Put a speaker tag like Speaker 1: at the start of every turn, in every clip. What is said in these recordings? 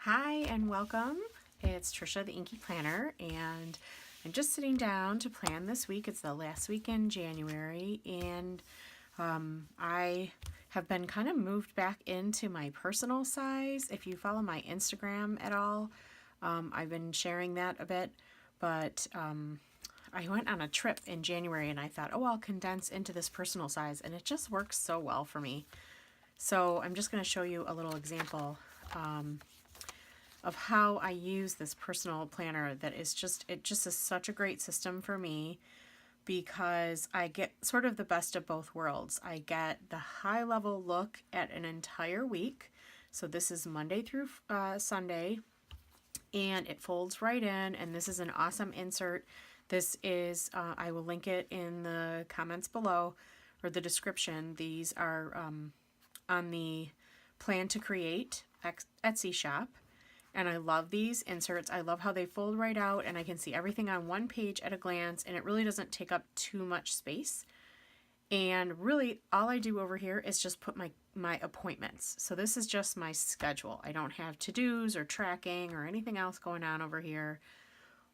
Speaker 1: Hi and welcome. It's Trisha, the Inky Planner, and I'm just sitting down to plan this week. It's the last week in January, and I have been kind of moved back into my personal size. If you follow my Instagram at all, I've been sharing that a bit, but I went on a trip in January and I thought, oh, I'll condense into this personal size, and it just works so well for me. So I'm just going to show you a little example of how I use this personal planner that is it just is such a great system for me because I get sort of the best of both worlds. I get the high level look at an entire week. So this is Monday through Sunday, and it folds right in, and this is an awesome insert. This is, I will link it in the comments below or the description. These are on the Plan to Create Etsy shop. And I love these inserts. I love how they fold right out and I can see everything on one page at a glance, and it really doesn't take up too much space. And really all I do over here is just put my appointments. So this is just my schedule. I don't have to-dos or tracking or anything else going on over here.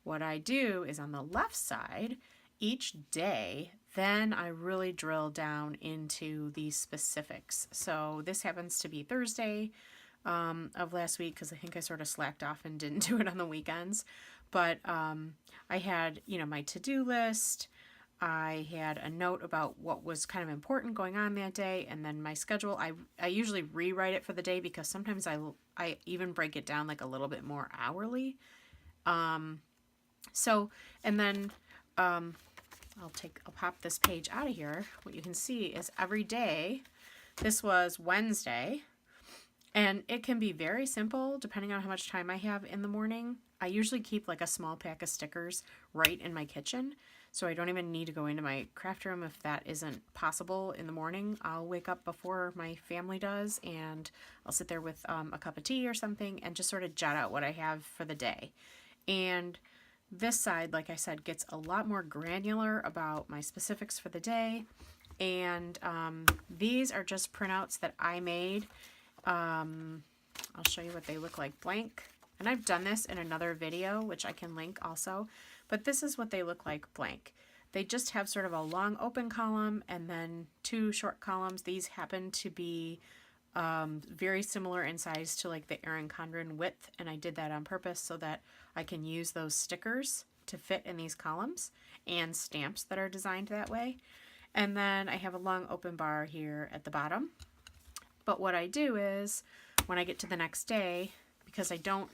Speaker 1: What I do is on the left side, each day, then I really drill down into the specifics. So this happens to be Thursday of last week because I think I sort of slacked off and didn't do it on the weekends. But I had, my to-do list. I had a note about what was kind of important going on that day, and then my schedule. I usually rewrite it for the day because sometimes I even break it down like a little bit more hourly. And then I'll pop this page out of here. What you can see is every day. This was Wednesday. And it can be very simple depending on how much time I have in the morning. I usually keep like a small pack of stickers right in my kitchen, so I don't even need to go into my craft room if that isn't possible in the morning. I'll wake up before my family does, and I'll sit there with a cup of tea or something and just sort of jot out what I have for the day. And this side, like I said, gets a lot more granular about my specifics for the day. And these are just printouts that I made. I'll show you what they look like blank. And I've done this in another video, which I can link also. But this is what they look like blank. They just have sort of a long open column and then two short columns. These happen to be very similar in size to like the Erin Condren width. And I did that on purpose so that I can use those stickers to fit in these columns and stamps that are designed that way. And then I have a long open bar here at the bottom. But what I do is, when I get to the next day, because I don't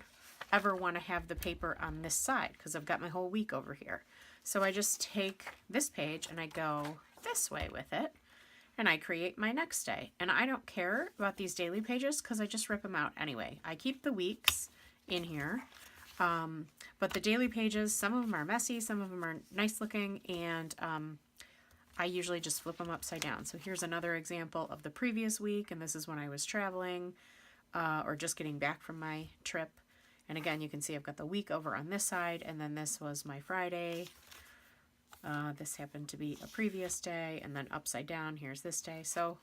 Speaker 1: ever want to have the paper on this side, because I've got my whole week over here. So I just take this page and I go this way with it, and I create my next day. And I don't care about these daily pages, because I just rip them out anyway. I keep the weeks in here, but the daily pages, some of them are messy, some of them are nice looking, and I usually just flip them upside down. So here's another example of the previous week, and this is when I was traveling or just getting back from my trip. And again, you can see I've got the week over on this side, and then this was my Friday. This happened to be a previous day, and then upside down, here's this day. So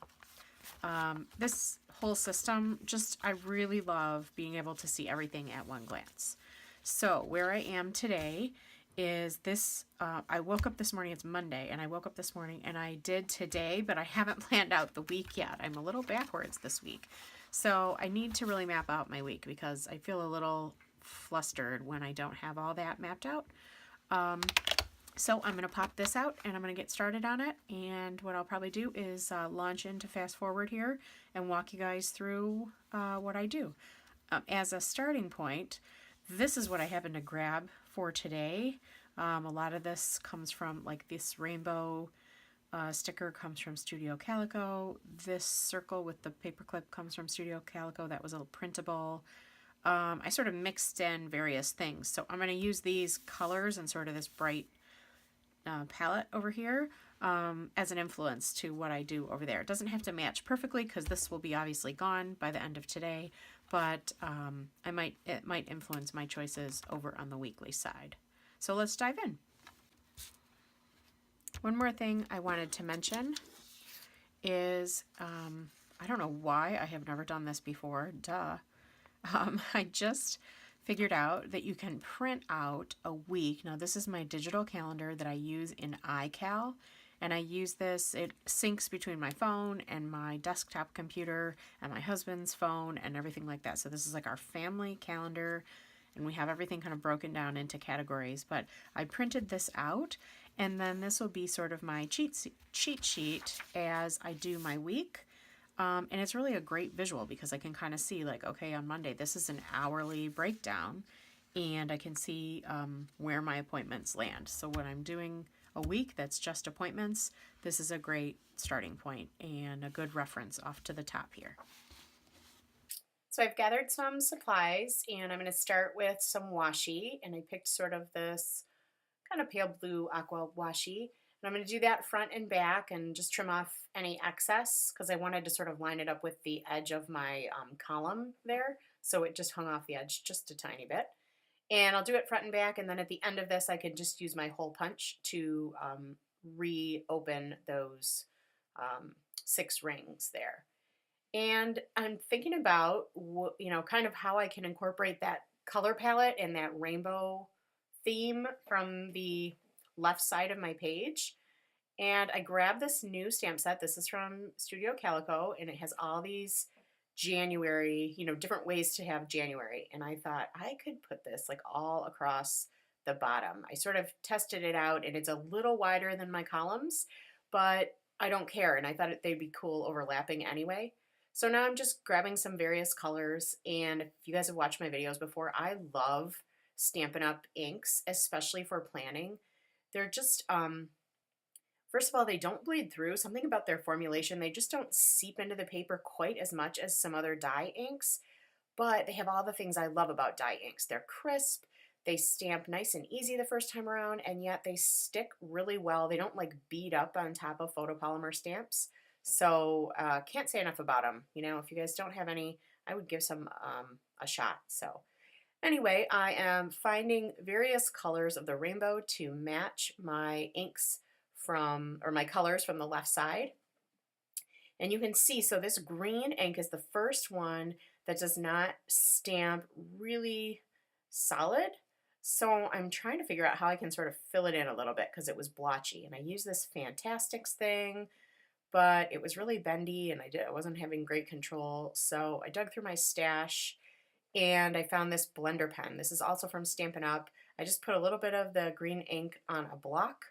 Speaker 1: this whole system, I really love being able to see everything at one glance. So where I am today is this, I woke up this morning, it's Monday, and I woke up this morning and I did today, but I haven't planned out the week yet. I'm a little backwards this week. So I need to really map out my week because I feel a little flustered when I don't have all that mapped out. So I'm going to pop this out and I'm going to get started on it. And what I'll probably do is launch into fast forward here and walk you guys through what I do. As a starting point, this is what I happen to grab for today. A lot of this comes from, like, this rainbow sticker comes from Studio Calico. This circle with the paperclip comes from Studio Calico. That was a printable. I sort of mixed in various things. So I'm going to use these colors and sort of this bright palette over here as an influence to what I do over there. It doesn't have to match perfectly because this will be obviously gone by the end of today, but it might influence my choices over on the weekly side. So let's dive in. One more thing I wanted to mention is I don't know why I have never done this before. Duh. I just figured out that you can print out a week. Now, this is my digital calendar that I use in iCal, and I use this, it syncs between my phone and my desktop computer and my husband's phone and everything like that. So this is like our family calendar, and we have everything kind of broken down into categories. But I printed this out, and then this will be sort of my cheat sheet as I do my week. And it's really a great visual because I can kind of see like, okay, on Monday, this is an hourly breakdown, and I can see where my appointments land. So when I'm doing a week that's just appointments, this is a great starting point and a good reference off to the top here. So I've gathered some supplies, and I'm going to start with some washi, and I picked sort of this kind of pale blue aqua washi. And I'm going to do that front and back and just trim off any excess because I wanted to sort of line it up with the edge of my column there. So it just hung off the edge just a tiny bit. And I'll do it front and back, and then at the end of this I can just use my hole punch to reopen those 6 rings there. And I'm thinking about, kind of how I can incorporate that color palette and that rainbow theme from the left side of my page. And I grabbed this new stamp set. This is from Studio Calico, and it has all these January, different ways to have January. And I thought I could put this like all across the bottom. I sort of tested it out, and it's a little wider than my columns, but I don't care. And I thought they'd be cool overlapping anyway. So now I'm just grabbing some various colors, and if you guys have watched my videos before, I love Stampin' Up! Inks, especially for planning. They're just, first of all, they don't bleed through. Something about their formulation, they just don't seep into the paper quite as much as some other dye inks, but they have all the things I love about dye inks. They're crisp, they stamp nice and easy the first time around, and yet they stick really well. They don't like bead up on top of photopolymer stamps. So can't say enough about them. If you guys don't have any, I would give some a shot. So anyway, I am finding various colors of the rainbow to match my inks or my colors from the left side. And you can see, so this green ink is the first one that does not stamp really solid. So I'm trying to figure out how I can sort of fill it in a little bit because it was blotchy. And I used this Fantastics thing, but it was really bendy, and I wasn't having great control. So I dug through my stash, and I found this blender pen. This is also from Stampin' Up! I just put a little bit of the green ink on a block,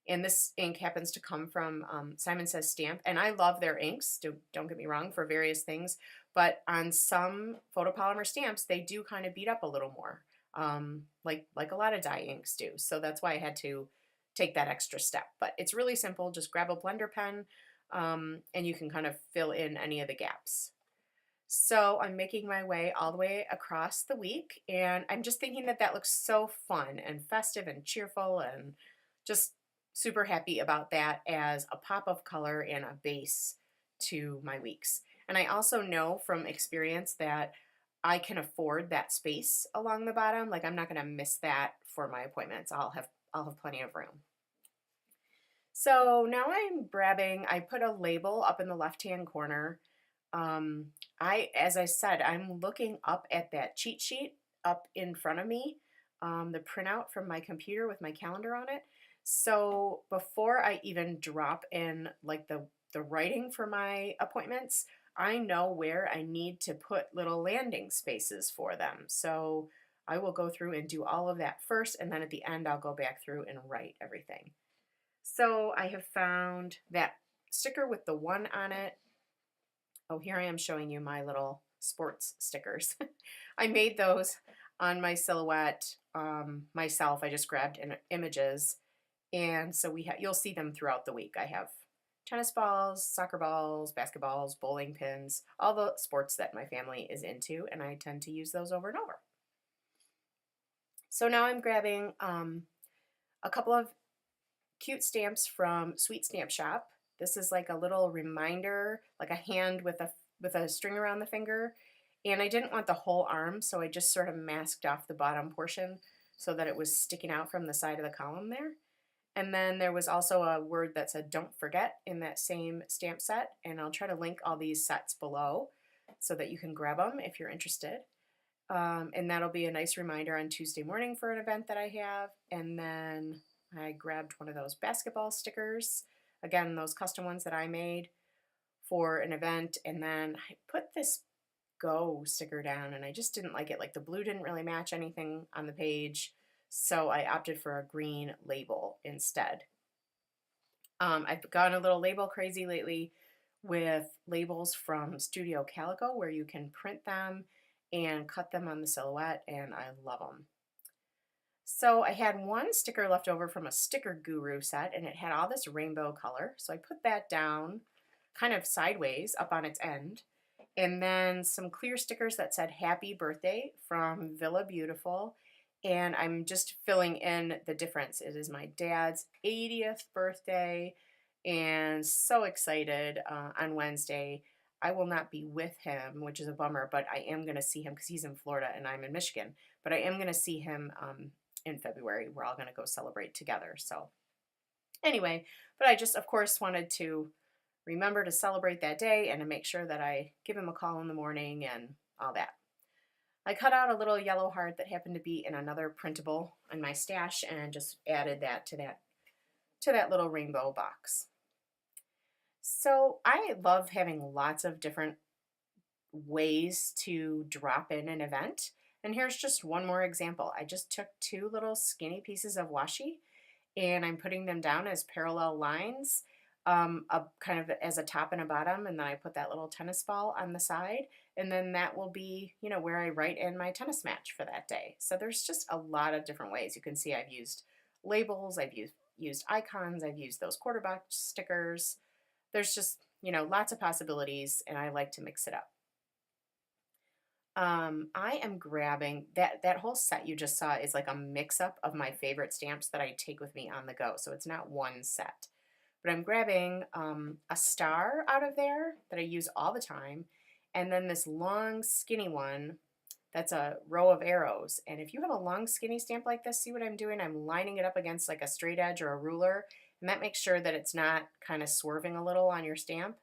Speaker 1: and this ink happens to come from Simon Says Stamp, and I love their inks, don't get me wrong, for various things, but on some photopolymer stamps, they do kind of beat up a little more, like a lot of dye inks do. So that's why I had to take that extra step. But it's really simple. Just grab a blender pen, and you can kind of fill in any of the gaps. So I'm making my way all the way across the week, and I'm just thinking that looks so fun and festive and cheerful, and just super happy about that as a pop of color and a base to my weeks. And I also know from experience that I can afford that space along the bottom. Like I'm not going to miss that for my appointments. I'll have plenty of room. So now I put a label up in the left-hand corner. As I said, I'm looking up at that cheat sheet up in front of me, the printout from my computer with my calendar on it. So before I even drop in like the writing for my appointments, I know where I need to put little landing spaces for them. So I will go through and do all of that first, and then at the end I'll go back through and write everything. So I have found that sticker with the 1 on it. Oh, here I am showing you my little sports stickers. I made those on my silhouette myself. I just grabbed images, and so you'll see them throughout the week. I have tennis balls, soccer balls, basketballs, bowling pins, all the sports that my family is into, and I tend to use those over and over. So now I'm grabbing a couple of cute stamps from Sweet Stamp Shop. This is like a little reminder, like a hand with a string around the finger. And I didn't want the whole arm, so I just sort of masked off the bottom portion so that it was sticking out from the side of the column there. And then there was also a word that said "Don't Forget" in that same stamp set, and I'll try to link all these sets below so that you can grab them if you're interested. And that'll be a nice reminder on Tuesday morning for an event that I have. And then I grabbed one of those basketball stickers, again, those custom ones that I made for an event. And then I put this go sticker down and I just didn't like it. Like the blue didn't really match anything on the page. So I opted for a green label instead. I've gone a little label crazy lately with labels from Studio Calico where you can print them and cut them on the silhouette, and I love them. So I had one sticker left over from a Sticker Guru set, and it had all this rainbow color. So I put that down kind of sideways up on its end. And then some clear stickers that said happy birthday from Villa Beautiful. And I'm just filling in the difference. It is my dad's 80th birthday, and so excited on Wednesday. I will not be with him, which is a bummer, but I am going to see him because he's in Florida and I'm in Michigan. But I am going to see him in February. We're all going to go celebrate together. So anyway, but I just, of course, wanted to remember to celebrate that day and to make sure that I give him a call in the morning and all that. I cut out a little yellow heart that happened to be in another printable in my stash and just added that to that little rainbow box. So I love having lots of different ways to drop in an event. And here's just one more example. I just took two little skinny pieces of washi and I'm putting them down as parallel lines, kind of as a top and a bottom, and then I put that little tennis ball on the side, and then that will be, where I write in my tennis match for that day. So there's just a lot of different ways. You can see I've used labels, I've used icons, I've used those quarter box stickers. There's just, lots of possibilities, and I like to mix it up. I am grabbing that whole set you just saw is like a mix-up of my favorite stamps that I take with me on the go. So it's not one set. But I'm grabbing a star out of there that I use all the time, and then this long skinny one that's a row of arrows. And if you have a long skinny stamp like this, see what I'm doing? I'm lining it up against like a straight edge or a ruler, and that makes sure that it's not kind of swerving a little on your stamp.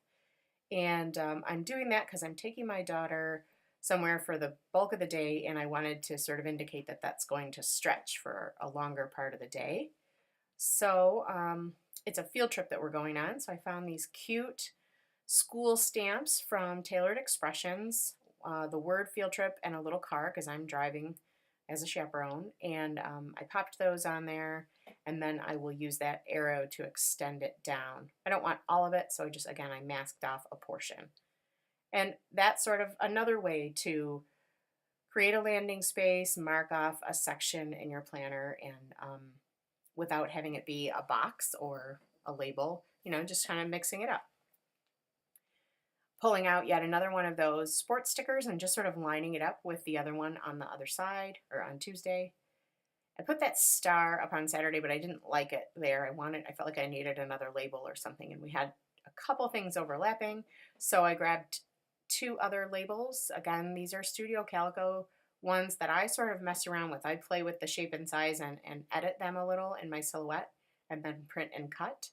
Speaker 1: And I'm doing that because I'm taking my daughter somewhere for the bulk of the day, and I wanted to sort of indicate that that's going to stretch for a longer part of the day. So it's a field trip that we're going on, so I found these cute school stamps from Tailored Expressions, the word field trip and a little car because I'm driving as a chaperone, and I popped those on there, and then I will use that arrow to extend it down. I don't want all of it, so I masked off a portion. And that's sort of another way to create a landing space, mark off a section in your planner, and without having it be a box or a label, just kind of mixing it up. Pulling out yet another one of those sports stickers and just sort of lining it up with the other one on the other side, or on Tuesday. I put that star up on Saturday, but I didn't like it there. I felt like I needed another label or something, and we had a couple things overlapping, so I grabbed two other labels. Again, these are Studio Calico ones that I sort of mess around with. I play with the shape and size and edit them a little in my silhouette and then print and cut.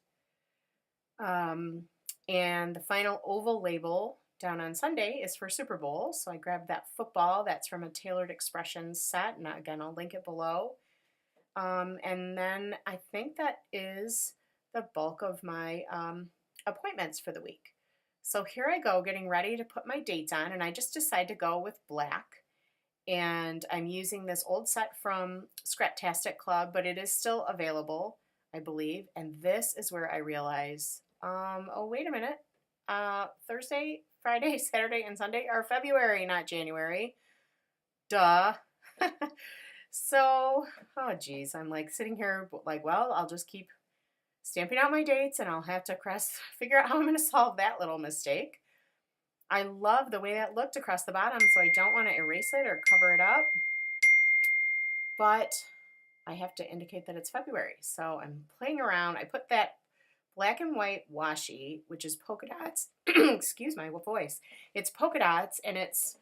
Speaker 1: And the final oval label down on Sunday is for Super Bowl. So I grabbed that football that's from a Tailored Expressions set. And again, I'll link it below. And then I think that is the bulk of my appointments for the week. So here I go getting ready to put my dates on, and I just decided to go with black. And I'm using this old set from Scraptastic Club, but it is still available, I believe. And this is where I realize, oh, wait a minute. Thursday, Friday, Saturday, and Sunday are February, not January. Duh. So, oh geez, I'm like sitting here like, well, I'll just keep stamping out my dates and I'll have to figure out how I'm going to solve that little mistake. I love the way that looked across the bottom, so I don't want to erase it or cover it up. But I have to indicate that it's February, so I'm playing around. I put that black and white washi, which is polka dots. Excuse my voice. It's polka dots, and it's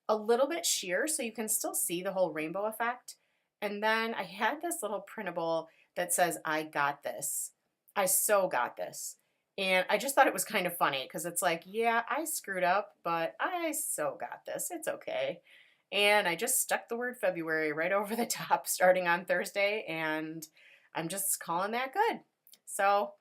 Speaker 1: a little bit sheer, so you can still see the whole rainbow effect. And then I had this little printable that says, I got this. I so got this. And I just thought it was kind of funny because it's like, yeah, I screwed up, but I so got this. It's okay. And I just stuck the word February right over the top starting on Thursday, and I'm just calling that good. So,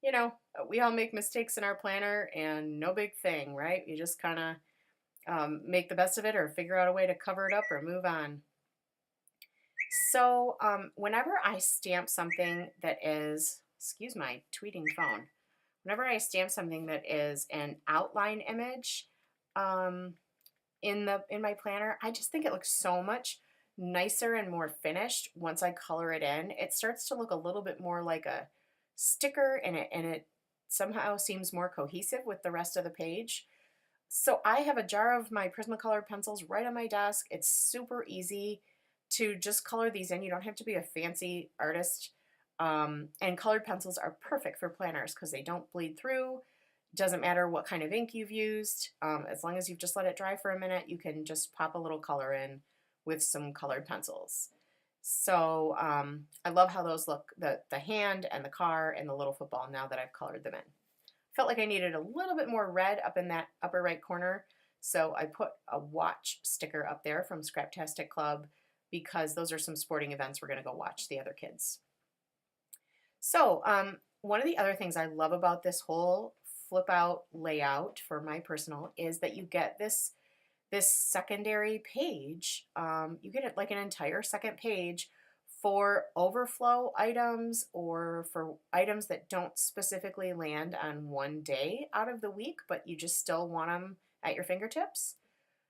Speaker 1: you know, we all make mistakes in our planner, and no big thing, right? You just kind of make the best of it or figure out a way to cover it up or move on. So, whenever I stamp something that is, excuse my tweeting phone, whenever I stamp something that is an outline image, um, in my planner, I just think it looks so much nicer and more finished once I color it in. It starts to look a little bit more like a sticker, and it somehow seems more cohesive with the rest of the page. So I have a jar of my Prismacolor pencils right on my desk. It's super easy to just color these in. You don't have to be a fancy artist. And colored pencils are perfect for planners because they don't bleed through. Doesn't matter what kind of ink you've used. As long as you've just let it dry for a minute, you can just pop a little color in with some colored pencils. So I love how those look, the hand and the car and the little football, now that I've colored them in. Felt like I needed a little bit more red up in that upper right corner, so I put a watch sticker up there from Scraptastic Club because those are some sporting events we're going to go watch the other kids. So one of the other things I love about this whole flip out layout for my personal is that you get this secondary page. You get it like an entire second page for overflow items or for items that don't specifically land on one day out of the week, but you just still want them at your fingertips.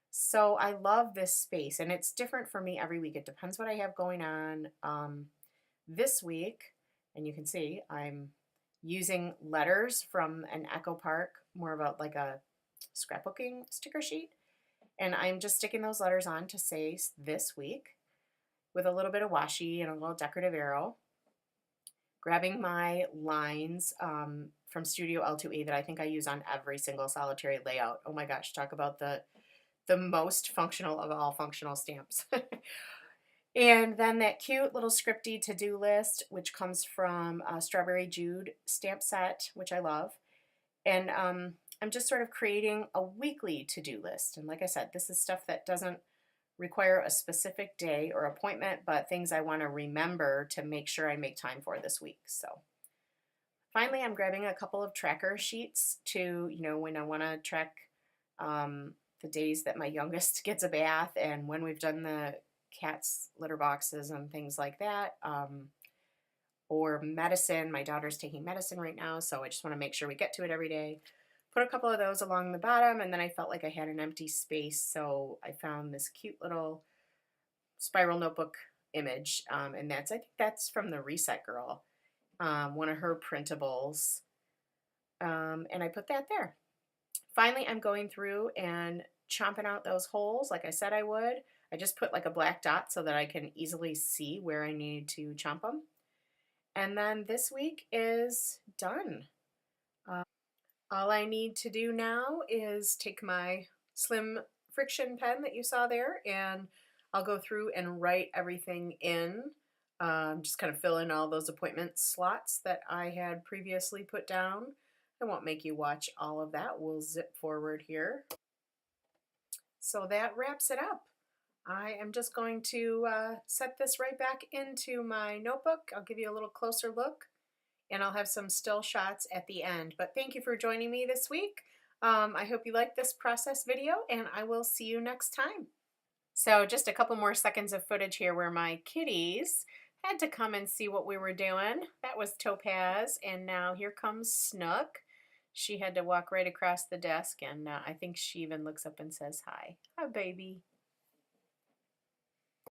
Speaker 1: So I love this space, and it's different for me every week. It depends what I have going on. This week, and you can see I'm using letters from an Echo Park, more about like a scrapbooking sticker sheet. And I'm just sticking those letters on to say this week with a little bit of washi and a little decorative arrow. Grabbing my lines from Studio L2E that I think I use on every single solitary layout. Oh my gosh, talk about the most functional of all functional stamps. And then that cute little scripty to-do list, which comes from Strawberry Jude stamp set, which I love. And I'm just sort of creating a weekly to-do list. And like I said, this is stuff that doesn't require a specific day or appointment, but things I want to remember to make sure I make time for this week. So finally, I'm grabbing a couple of tracker sheets to, when I want to track the days that my youngest gets a bath and when we've done the cat's litter boxes and things like that. Or medicine. My daughter's taking medicine right now, so I just want to make sure we get to it every day. Put a couple of those along the bottom, and then I felt like I had an empty space, so I found this cute little spiral notebook image, and I think that's from the Reset Girl, one of her printables, and I put that there. Finally, I'm going through and chomping out those holes like I said I would. I just put like a black dot so that I can easily see where I need to chomp them. And then this week is done. All I need to do now is take my slim friction pen that you saw there, and I'll go through and write everything in. Just kind of fill in all those appointment slots that I had previously put down. I won't make you watch all of that. We'll zip forward here. So that wraps it up. I am just going to set this right back into my notebook. I'll give you a little closer look, and I'll have some still shots at the end. But thank you for joining me this week. I hope you liked this process video, and I will see you next time. So just a couple more seconds of footage here where my kitties had to come and see what we were doing. That was Topaz, and now here comes Snook. She had to walk right across the desk, and I think she even looks up and says hi. Hi, baby.